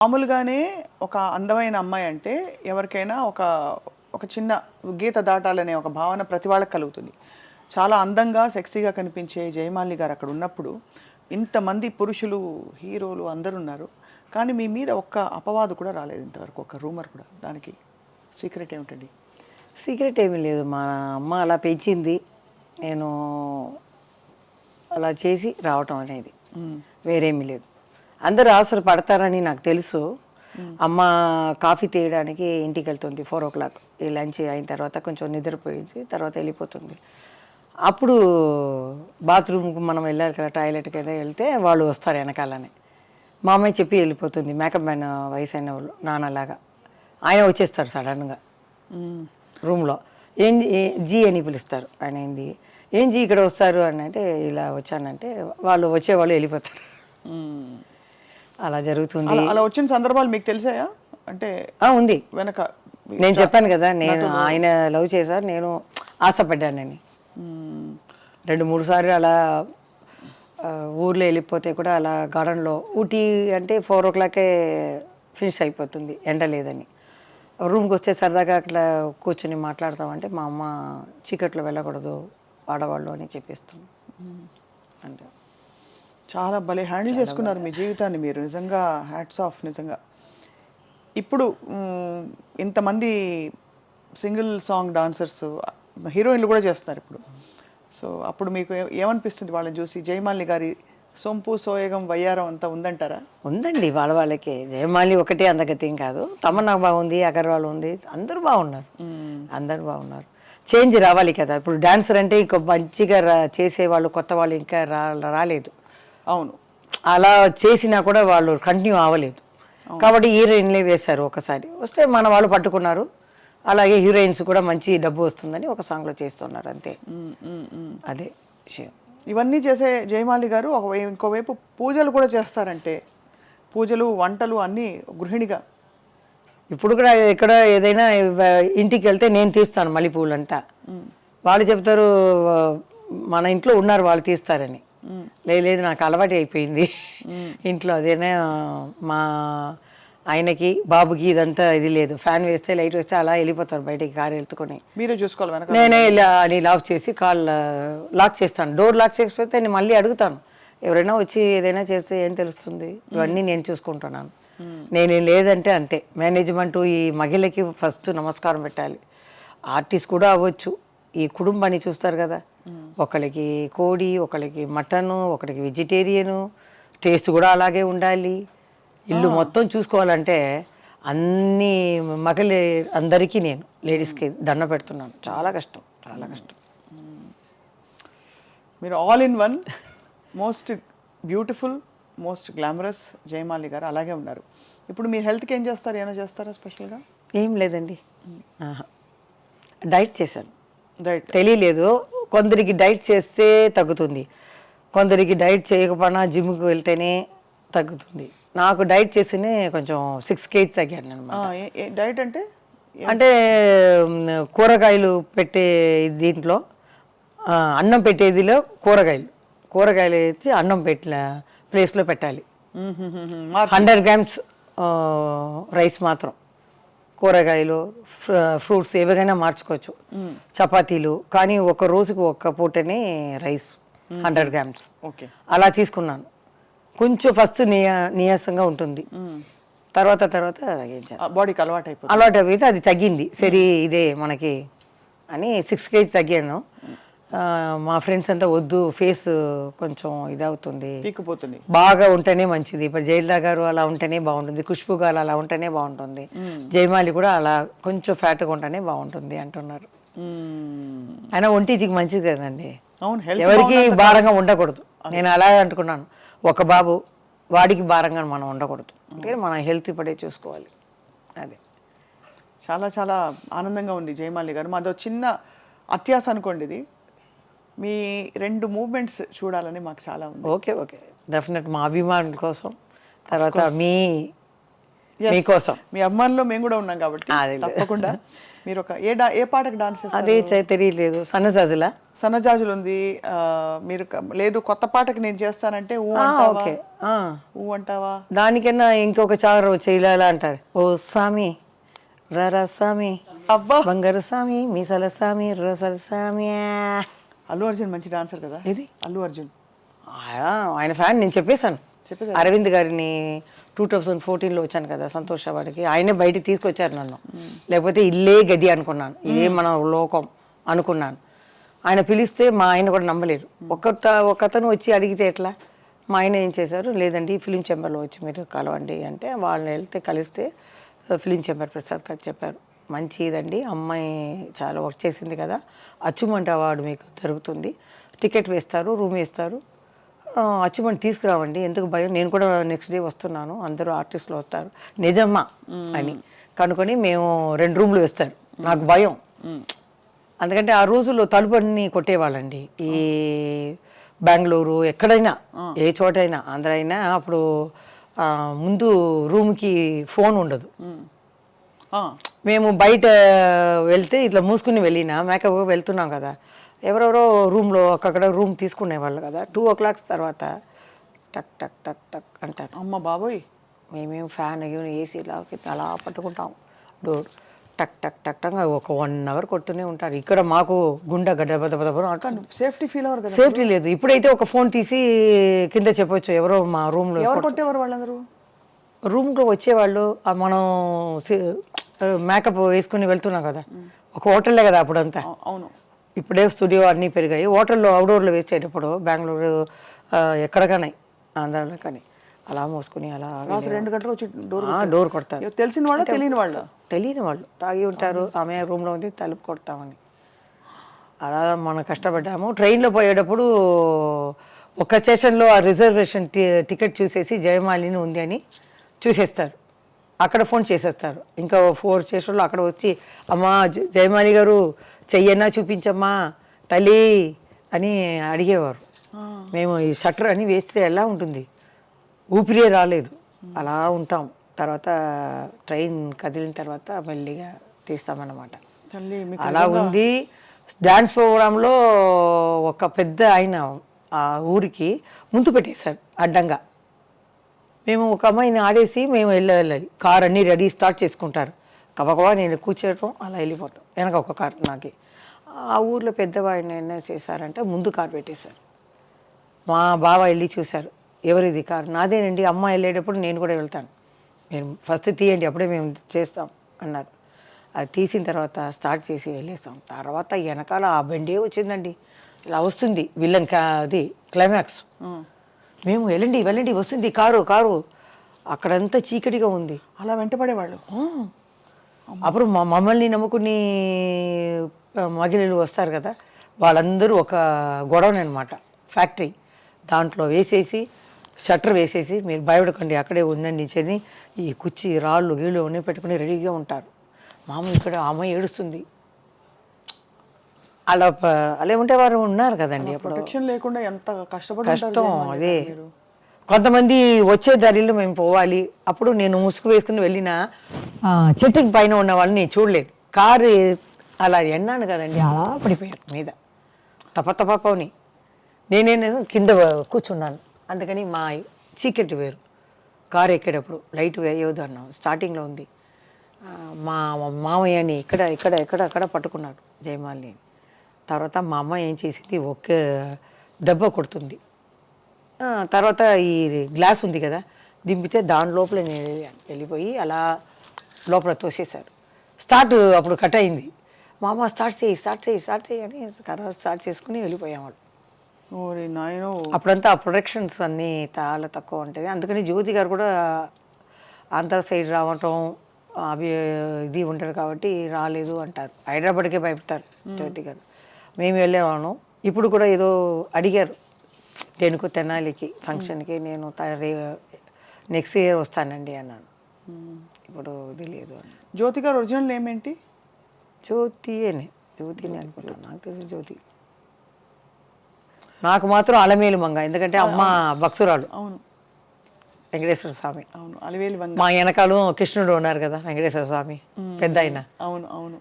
మామూలుగానే ఒక అందమైన అమ్మాయి అంటే ఎవరికైనా ఒక ఒక చిన్న గీత దాటాలనే ఒక భావన ప్రతి వాళ్ళకి కలుగుతుంది. చాలా అందంగా, సెక్సీగా కనిపించే జయమాలిని గారు అక్కడ ఉన్నప్పుడు ఇంతమంది పురుషులు, హీరోలు అందరూ ఉన్నారు. కానీ మీ మీద ఒక్క అపవాదు కూడా రాలేదు ఇంతవరకు, ఒక రూమర్ కూడా. దానికి సీక్రెట్ ఏమిటండి? సీక్రెట్ ఏమీ లేదు. మా అమ్మ అలా పెంచింది. నేను అలా చేసి రావటం అనేది వేరేమీ లేదు. అందరూ అవసరం పడతారని నాకు తెలుసు. అమ్మ కాఫీ తీయడానికి ఇంటికి వెళ్తుంది 4 o'clock. ఈ లంచ్ అయిన తర్వాత కొంచెం నిద్రపోయింది, తర్వాత వెళ్ళిపోతుంది. అప్పుడు బాత్రూమ్కి మనం వెళ్ళాలి కదా, టాయిలెట్కి ఏదో వెళ్తే వాళ్ళు వస్తారు వెనకాలనే. మా అమ్మాయి చెప్పి వెళ్ళిపోతుంది. మేకప్ మ్యాన్ వయసు అయిన వాళ్ళు నాన్నలాగా ఆయన వచ్చేస్తారు సడన్గా రూమ్లో. జీ అని పిలుస్తారు. ఆయన ఏం జీ ఇక్కడ వస్తారు అని అంటే ఇలా వచ్చానంటే వాళ్ళు వచ్చేవాళ్ళు వెళ్ళిపోతారు. అలా జరుగుతుంది. అలా వచ్చిన సందర్భాలు మీకు తెలిసాయా? అంటే ఉంది వెనక నేను చెప్పాను కదా, నేను ఆయన లవ్ చేశారు, నేను ఆశపడ్డానని. 2-3 సార్లు అలా ఊర్లో వెళ్ళిపోతే కూడా అలా గార్డెన్లో, ఊటీ అంటే 4 o'clock ఫినిష్ అయిపోతుంది ఎండ లేదని. రూమ్కి వస్తే సరదాగా అట్లా కూర్చొని మాట్లాడతామంటే మా అమ్మ చీకట్లో వెళ్ళకూడదు ఆడవాళ్ళు అని చెప్పేస్తుంది. అంటే చాలా భలే హ్యాండిల్ చేసుకున్నారు మీ జీవితాన్ని మీరు. నిజంగా హ్యాట్స్ ఆఫ్. నిజంగా ఇప్పుడు ఇంతమంది సింగిల్ సాంగ్ డాన్సర్స్, హీరోయిన్లు కూడా చేస్తున్నారు ఇప్పుడు. సో అప్పుడు మీకు ఏమనిపిస్తుంది వాళ్ళని చూసి? జయమాలిని గారి సొంపు సోయగం వయ్యారం అంతా ఉందంటారా? ఉందండి, వాళ్ళకే. జయమాలి ఒకటే అందగతేం కాదు. తమన్నా బాగుంది, అగర్వాల్ ఉంది, అందరూ బాగున్నారు. అందరూ బాగున్నారు. చేంజ్ రావాలి కదా. ఇప్పుడు డాన్సర్ అంటే ఇంకో మంచిగా చేసేవాళ్ళు కొత్త వాళ్ళు ఇంకా రాలేదు. అవును, అలా చేసినా కూడా వాళ్ళు కంటిన్యూ అవ్వలేదు. కాబట్టి హీరోయిన్లే వేశారు. ఒకసారి వస్తే మన వాళ్ళు పట్టుకున్నారు. అలాగే హీరోయిన్స్ కూడా మంచి డబ్బు వస్తుందని ఒక సాంగ్లో చేస్తున్నారు అంతే. అదే విషయం. ఇవన్నీ చేసే జయమాలి గారు ఇంకోవైపు పూజలు కూడా చేస్తారంటే, పూజలు వంటలు అన్నీ గృహిణిగా. ఇప్పుడు కూడా ఎక్కడ ఏదైనా ఇంటికి వెళ్తే నేను తీస్తాను మల్లెపూలంతా. వాళ్ళు చెప్తారు మన ఇంట్లో ఉన్నారు వాళ్ళు తీస్తారని. లేదు నాకు అలవాటు అయిపోయింది ఇంట్లో. అదేనా మా ఆయనకి బాబుకి ఇదంతా ఇది లేదు. ఫ్యాన్ వేస్తే లైట్ వేస్తే అలా వెళ్ళిపోతారు బయటికి కారు వెళ్తుకొని. మీరే చూసుకోవాలి. నేనే అని లాక్ చేసి కాళ్ళు లాక్ చేస్తాను. డోర్ లాక్ చేసిపోతే నేను మళ్ళీ అడుగుతాను. ఎవరైనా వచ్చి ఏదైనా చేస్తే ఏం తెలుస్తుంది? ఇవన్నీ నేను చూసుకుంటున్నాను. నేనేం లేదంటే అంతే. మేనేజ్మెంట్ ఈ మహిళకి ఫస్ట్ నమస్కారం పెట్టాలి. ఆర్టిస్ట్ కూడా అవ్వచ్చు. ఈ కుటుంబాన్ని చూస్తారు కదా, ఒకరికి కోడి, ఒకరికి మటను, ఒకరికి వెజిటేరియను, టేస్ట్ కూడా అలాగే ఉండాలి. ఇల్లు మొత్తం చూసుకోవాలంటే అన్ని మహిళ అందరికీ నేను లేడీస్కి దండ పెడుతున్నాను. చాలా కష్టం, చాలా కష్టం. మీరు all in one, most beautiful, most glamorous Jayamali గారు అలాగే ఉన్నారు. ఇప్పుడు మీ హెల్త్కి ఏం చేస్తారు? ఏమైనా చేస్తారా స్పెషల్గా? ఏం లేదండి, డైట్ చేశాను. డైట్ తెలియలేదు. కొందరికి డైట్ చేస్తే తగ్గుతుంది, కొందరికి డైట్ చేయకపోయినా జిమ్కి వెళ్తేనే తగ్గుతుంది. నాకు డైట్ చేస్తేనే కొంచెం 6 kg తగ్గాను అనమాట. డైట్ అంటే కూరగాయలు పెట్టే దీంట్లో అన్నం పెట్టేదిలో కూరగాయలు వేసి అన్నం పెట్టిన ప్లేస్లో పెట్టాలి. 100 grams రైస్ మాత్రం, కూరగాయలు, ఫ్రూట్స్ ఏవైనా మార్చుకోవచ్చు. చపాతీలు కానీ ఒక రోజుకు ఒక్క పూటనే రైస్ 100 grams అలా తీసుకున్నాను. కొంచెం ఫస్ట్ నీరసంగా ఉంటుంది, తర్వాత బాడీకి అలవాటు అయితే అది తగ్గింది. సరే ఇదే మనకి అని 6 kg తగ్గాను. మా ఫ్రెండ్స్ అంతా వద్దు, ఫేస్ కొంచెం ఇదవుతుంది, పీక్కుపోతుంది, బాగా ఉంటేనే మంచిది. ఇప్పుడు జయలలిత గారు అలా ఉంటేనే బాగుంటుంది, ఖుష్బు గారు అలా ఉంటేనే బాగుంటుంది, జయమాలి కూడా అలా కొంచెం ఫ్యాట్గా ఉంటేనే బాగుంటుంది అంటున్నారు. అయినా ఒంటికి మంచిది కదండి, ఎవరికి భారంగా ఉండకూడదు. నేను అలాగే అనుకున్నాను. ఒక బాబు, వాడికి భారంగా మనం ఉండకూడదు. అంటే మన హెల్త్ ఇప్పుడే చూసుకోవాలి. అదే చాలా చాలా ఆనందంగా ఉంది జయమాలి గారు. మాదో చిన్న అత్యాస అనుకోండి ఇది. మీ 2 మూవ్మెంట్స్ చూడాలని మాకు చాలా ఉంది. Okay definite. మా అభిమానుల కోసం, తర్వాత మీకోసం. మీ అభిమానుల్లో మేము కూడా ఉన్నాం కాబట్టి తప్పకుండా మీరు ఒక ఏ పాటకు డాన్స్ చేస్తారు? అదే తెలియలేదు. సన్నజాజులా? సన్నజాజులు ఉంది. మీరు లేదు కొత్త పాటకి నేను చేస్తానంటే ఊ అంటావా? ఓకే. ఊ అంటావా? దానికన్నా ఇంకొక చారు చేయలేలా అంటారు. ఓ స్వామి రరా స్వామి అబ్బా, బంగారు స్వామి మీసాల స్వామి రోసల స్వామి. అల్లు అర్జున్ మంచి డాన్సర్ కదా. ఇది అల్లు అర్జున్ ఆయన ఫ్యాన్. నేను చెప్పేశాను చెప్పేశారా? అరవింద్ గారిని 2014లో వచ్చాను కదా సంతోష్ వాడికి, ఆయనే బయటికి తీసుకొచ్చారు నన్ను. లేకపోతే ఇల్లే గది అనుకున్నాను, ఇదే మన లోకం అనుకున్నాను. ఆయన పిలిస్తే మా ఆయన కూడా నమ్మలేరు. ఒకతను వచ్చి అడిగితే ఎట్లా? మా ఆయన ఏం చేశారు, లేదండి ఫిలిం ఛాంబర్లో వచ్చి మీరు కలవండి అంటే వాళ్ళని వెళ్తే కలిస్తే ఫిలిం ఛాంబర్ ప్రసాద్ గారు చెప్పారు, మంచిదండి అమ్మాయి చాలా వర్క్ చేసింది కదా, అచీవ్మెంట్ అవార్డు మీకు జరుగుతుంది, టికెట్ వేస్తారు, రూమ్ వేస్తారు, అచీవ్మెంట్ తీసుకురావండి, ఎందుకు భయం, నేను కూడా నెక్స్ట్ డే వస్తున్నాను, అందరూ ఆర్టిస్టులు వస్తారు, నిజమ్మా అని కనుకొని మేము 2 రూమ్లు వేస్తారు. నాకు భయం, ఎందుకంటే ఆ రోజుల్లో తలుపుని కొట్టేవాళ్ళండి. ఈ బెంగళూరు ఎక్కడైనా ఏ చోటైనా ఆంధ్ర అయినా అప్పుడు ముందు రూమ్కి ఫోన్ ఉండదు. మేము బయట వెళ్తే ఇట్లా మూసుకుని వెళ్ళినా మేకప్ వెళ్తున్నాం కదా, ఎవరెవరో రూమ్లో అక్కడ రూమ్ తీసుకునేవాళ్ళు కదా, 2 o'clock తర్వాత టక్ టక్ టక్ టక్ అంటారు. అమ్మ బాబోయ్, మేమేం ఫ్యాన్ ఏసీలాకి అలా పట్టుకుంటాం డోర్, టక్ టక్ టక్ టక్ ఒక 1 hour కొడుతూనే ఉంటారు. ఇక్కడ మాకు గుండె గడ్డ అంటాను. సేఫ్టీ ఫీల్ అవ్వరు కదా? సేఫ్టీ లేదు. ఇప్పుడైతే ఒక ఫోన్ తీసి కింద చెప్పొచ్చు, ఎవరో మా రూమ్లో ఎవరు కొట్టేవారు వాళ్ళందరూ? రూమ్కి వచ్చేవాళ్ళు. మనం మేకప్ వేసుకుని వెళ్తున్నాం కదా, ఒక హోటల్లే కదా అప్పుడంతా. అవును, ఇప్పుడే స్టూడియో అన్నీ పెరిగాయి. హోటల్లో అవుట్డోర్లో వేసేటప్పుడు బెంగళూరు ఎక్కడికనే ఆంధ్రాలో కానీ అలా మోసుకుని అలా 2 గంటలకు వచ్చి డోర్ కొడతారు. తెలిసిన వాళ్ళు తెలియని వాళ్ళు తాగి ఉంటారు, ఆమె రూమ్లో ఉంది తలుపు కొడతామని అలా మనం కష్టపడ్డాము. ట్రైన్లో పోయేటప్పుడు ఒక స్టేషన్లో ఆ రిజర్వేషన్ టికెట్ చూసేసి జయమాలిని ఉంది అని చూసేస్తారు, అక్కడ ఫోన్ చేసేస్తారు. ఇంకా 4 స్టేషన్లో అక్కడ వచ్చి అమ్మా జయమాలి గారు చెయ్యన్నా చూపించమ్మా తల్లి అని అడిగేవారు. మేము ఈ షట్టర్ అని వేస్తే ఎలా ఉంటుంది, ఊపిరే రాలేదు, అలా ఉంటాం. తర్వాత ట్రైన్ కదిలిన తర్వాత మెల్లిగా తీస్తామన్నమాట. అలా ఉంది. డ్యాన్స్ ప్రోగ్రాంలో ఒక పెద్ద ఆయన ఆ ఊరికి ముందు పెట్టేశారు అడ్డంగా. మేము ఒక అమ్మాయిని ఆడేసి మేము వెళ్ళాలి, కార్ అన్నీ రెడీ స్టార్ట్ చేసుకుంటారు, కబకబా నేను కూర్చోవటం అలా వెళ్ళిపోతాం, వెనక ఒక కార్ నాకే. ఆ ఊర్లో పెద్దవాడిని என்ன చేశారంటే ముందు కార్ పెట్టేశారు. మా బావ వెళ్ళి చూశారు, ఎవరిది కార్? నాదేనండి, అమ్మ వెళ్ళేటప్పుడు నేను కూడా వెళ్తాను, మీరు ఫస్ట్ తీయండి అప్పుడే మేము చేస్తాం అన్నారు. అది తీసిన తర్వాత స్టార్ట్ చేసి వెళ్ళేస్తాం. తర్వాత వెనకాల ఆ బండే వచ్చిందండి, ఇలా వస్తుంది విలన్ అది క్లైమాక్స్. మేము వెళ్ళండి వస్తుంది కారు, అక్కడంతా చీకటిగా ఉంది. అలా వెంటపడేవాళ్ళు. అప్పుడు మమ్మల్ని నమ్ముకుని మహిళలు వస్తారు కదా, వాళ్ళందరూ ఒక గొడవని అనమాట, ఫ్యాక్టరీ దాంట్లో వేసేసి షట్టర్ వేసేసి మీరు భయపడకండి అక్కడే ఉందండి అని ఈ కుర్చీ రాళ్ళు గీళ్ళు అన్నీ పెట్టుకుని రెడీగా ఉంటారు. మామూలు ఇక్కడ అమ్మాయి ఏడుస్తుంది. అలా ఉంటే వారు ఉన్నారు కదండి అప్పుడు. ప్రొటెక్షన్ లేకుండా ఎంత కష్టం అదే. కొంతమంది వచ్చే దారిలో మేము పోవాలి, అప్పుడు నేను ముసుగు వేసుకుని వెళ్ళిన చెట్టుకి పైన ఉన్న వాళ్ళని నేను చూడలేదు. కారు అలా ఎన్నాను కదండి, అలా పడిపోయారు మీద తపని. నేనేమో కింద కూర్చున్నాను, అందుకని మా చీకటి వేరు. కారు ఎక్కేటప్పుడు లైట్ వేయవద్దు అన్నాం, స్టార్టింగ్లో ఉంది. మా మామయ్యని ఎక్కడ పట్టుకున్నాడు జయమాలిని. తర్వాత మా అమ్మ ఏం చేసింది, ఒక్క దెబ్బ కొడుతుంది. తర్వాత ఈ గ్లాస్ ఉంది కదా దింపితే దాని లోపల నేను వెళ్ళిపోయి అలా లోపల తోసేశారు. అప్పుడు కట్ అయింది. మా అమ్మ స్టార్ట్ చేయి అని తర్వాత స్టార్ట్ చేసుకుని వెళ్ళిపోయాం. అప్పుడంతా ఆ ప్రొడక్షన్స్ అన్నీ చాలా తక్కువ ఉంటుంది. అందుకని జ్యోతి గారు కూడా ఆంధ్ర సైడ్ రావటం అవి ఇది ఉంటారు కాబట్టి రాలేదు అంటారు. హైదరాబాద్కే భయపడతారు జ్యోతి గారు. మేము వెళ్ళేవాళ్ళం. ఇప్పుడు కూడా ఏదో అడిగారు దేనికో తెనాలికి ఫంక్షన్కి, నేను నెక్స్ట్ ఇయర్ వస్తానండి అన్నాను. ఇప్పుడు తెలియదు. జ్యోతి గారు ఒరిజినల్ నేమ్ ఏంటి? జ్యోతిని అనుకుంటాను, నాకు తెలిసి జ్యోతి. నాకు మాత్రం అలమేలు మంగ, ఎందుకంటే అమ్మ భక్తురాలు. అవును, వెంకటేశ్వర స్వామి. అవును, అలవేలు మంగ. మా వెనకాల కృష్ణుడు ఉన్నారు కదా వెంకటేశ్వర స్వామి పెద్ద ఆయన. అవును అవును.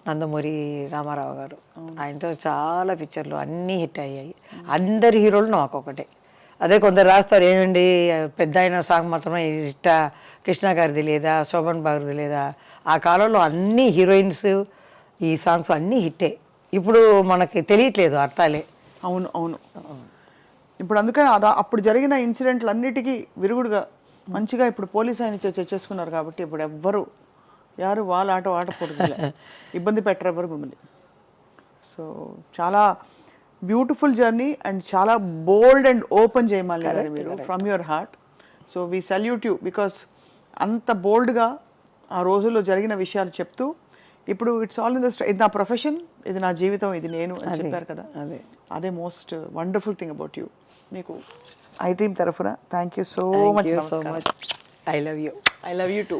నందమూరి రామారావు గారు, ఆయనతో చాలా పిక్చర్లు అన్నీ హిట్ అయ్యాయి. అందరి హీరోలు నాకు ఒకటే. అదే కొందరు రాస్తారు ఏమండి పెద్ద అయిన సాంగ్ మాత్రమే హిట్, కృష్ణ గారిది లేదా, శోభన్ బాబుది లేదా. ఆ కాలంలో అన్ని హీరోయిన్స్ ఈ సాంగ్స్ అన్నీ హిట్టే. ఇప్పుడు మనకి తెలియట్లేదు అర్థాలే. అవును అవును. ఇప్పుడు అందుకని అప్పుడు జరిగిన ఇన్సిడెంట్లు అన్నిటికీ విరుగుడుగా మంచిగా ఇప్పుడు పోలీస్ ఆయన చేసుకున్నారు కాబట్టి ఇప్పుడు ఎవ్వరు యారు వాళ్ళ ఆట ఆడకూడదు, ఇబ్బంది పెట్టరు ఎవరు మిమ్మల్ని. సో చాలా బ్యూటిఫుల్ జర్నీ అండ్ చాలా బోల్డ్ అండ్ ఓపెన్ జయమాలి గారు మీరు from your heart. So we salute you because అంత బోల్డ్గా ఆ రోజుల్లో జరిగిన విషయాలు చెప్తూ ఇప్పుడు ఇట్స్ ఆల్ ఇన్ ద ఇది నా ప్రొఫెషన్, ఇది నా జీవితం, ఇది నేను అని చెప్పారు కదా. అదే most wonderful thing about you. మీకు ఐ టీమ్ తరఫున thank you so much. I love you. I love you two.